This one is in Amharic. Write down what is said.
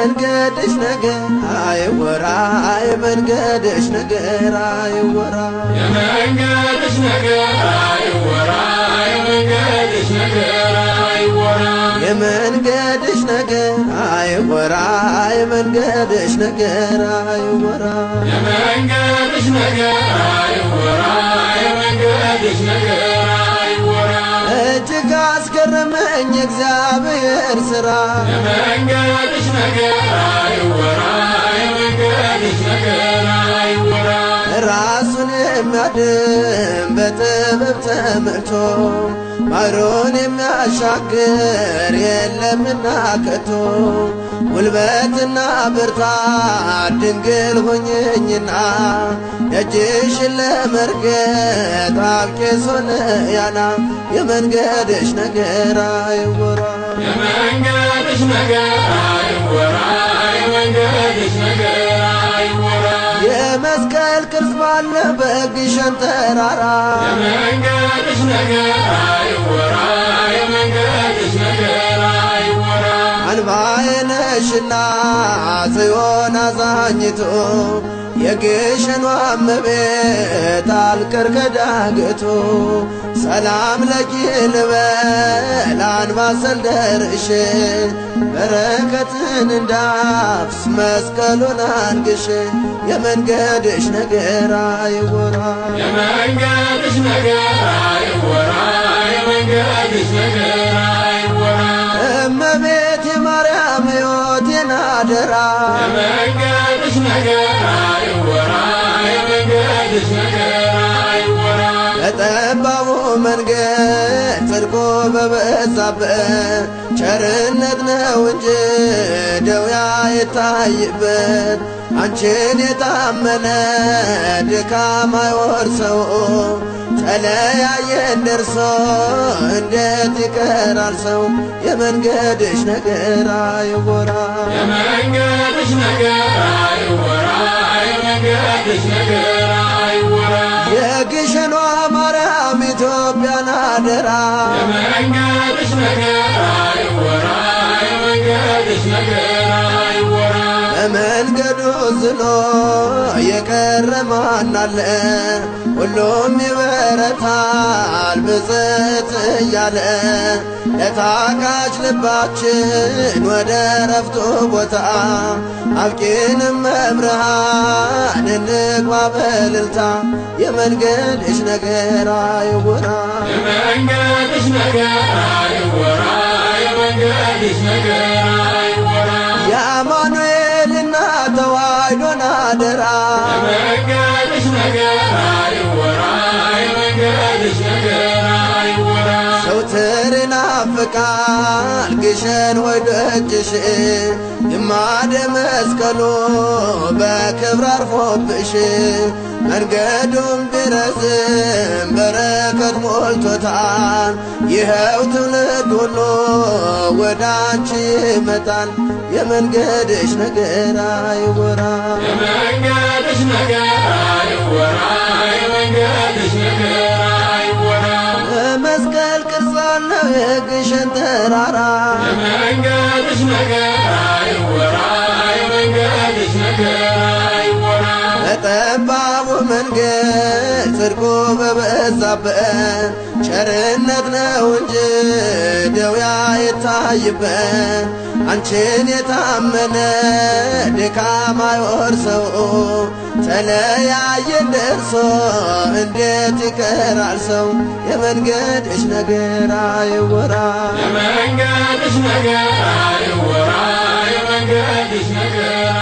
የመንገድሽ ነገር አይወራ የመንገድሽ ነገር አይወራ የመንገድሽ ነገር አይወራ የመንገድሽ ነገር አይወራ የመንገድሽ ነገር አይወራ የመንገድሽ ነገር አይወራ የመንገድሽ ነገር አይወራ የመንገድሽ ነገር አይወራ እጅግ አስገረመኝ እግዚአብሔር ሥራ የመንገድሽ ነገር አይወራ የመንገድሽ ነገር አይወራ ራሱን የሚያድን በጥበብ ተመልቶ ባሕሩን የሚያሻግር የለምና ከቶ ጉልበትና ብርታት ድንግል ሆኜኝና ደጅሽን ለመርገጥ አብቄስ ሆነያና የመንገድሽ ነገር አይወራ የመንገድሽ ነገር አይወራ የመንገድሽ ነገር አይወራ የመስቀል ቅርጽ ባለ በግሸን ተራራ የመንገድሽ ነገር አይወራ የመንገድሽ ነገር አይወራ አንባዬ ነሽና ጽዮን አዛኝቱ የግሸኗ እመቤት አልቀር ከዳገቱ ሰላም ለኪ ልበል አንባሰል ደርሼ በረከትን እንዳፍስ መስቀሉን አንግሼ የመንገድሽ ነገር አይወራ የመንገድሽ ነገር አይወራ የመንገድሽ ነገር አይወራ እመቤቴ ማርያም ሕይወቴን አደራ የመንገድሽ ነገር አይወራ የመንገድሽ ነገር አይወራ በጠባቡ መንገድ ጽድቆ በበዛበት ቸርነት ነው እንጂ ደውያ የታይበት አንቺን የታመነ ድካም አይወርሰው ተለያየን ደርሶ እንዴት ይቀራል ሰው የመንገድሽ ነገር አይወራ የመንገድሽ ነገር አይወራ የመንገድሽ ነገር አይወራ የግሸኗ ማርያም ኢትዮጵያን አደራ የመንገድሽ ነገር አይወራ የመንገድሽ ነገር አይወራ በመንገዱ ዝሎ የቀረ ማን አለ ሁሉም ይበረታል ብፅዕት እያለ ለታካች ልባችን ወደ ረፍቱ ቦታ አብቂንም መብርሃን እንግባ በእልልታ የመንገድሽ ነገር አይወራ የመንገድሽ ነገር አይወራ የመንገድሽ ነገር አይወራ የአማኑኤል እናት ተዋሕዶን አደራ የመንገድሽ ነገር አይወራ የመንገድሽ ነገር አይወራ ዘወትር ይናፍቃል ግሸን ወይ ደጅሽ ግማደ መስቀሉ በክብር አርፎብሽ መንገዱም ቢረዝም በረከት ሞልቶታል ይኸው ትውልድ ሁሉ ወደ አንቺ ይመጣል የመንገድሽ ነገር አይወራ የመንገድሽ ነገር አይወራ የመንገድሽ ነገር አይወራ በመስቀል ቅርጽ አለው የግሸን ተራራ የመንገድሽ ነገር አይወራ የመንገድሽ ነገር አይወራ በጠባቡ መንገድ ጽድቁ በበዛበት ቸርነት ነው እንጂ ደውያ የታይበት አንቺን የታመነ ድካም አይወርሰው ተለያየን ደርሶ እንዴት ይቀራል ሰው የመንገድሽ ነገር አይወራ የመንገድሽ ነገር አይወራ የመንገድሽ ነገር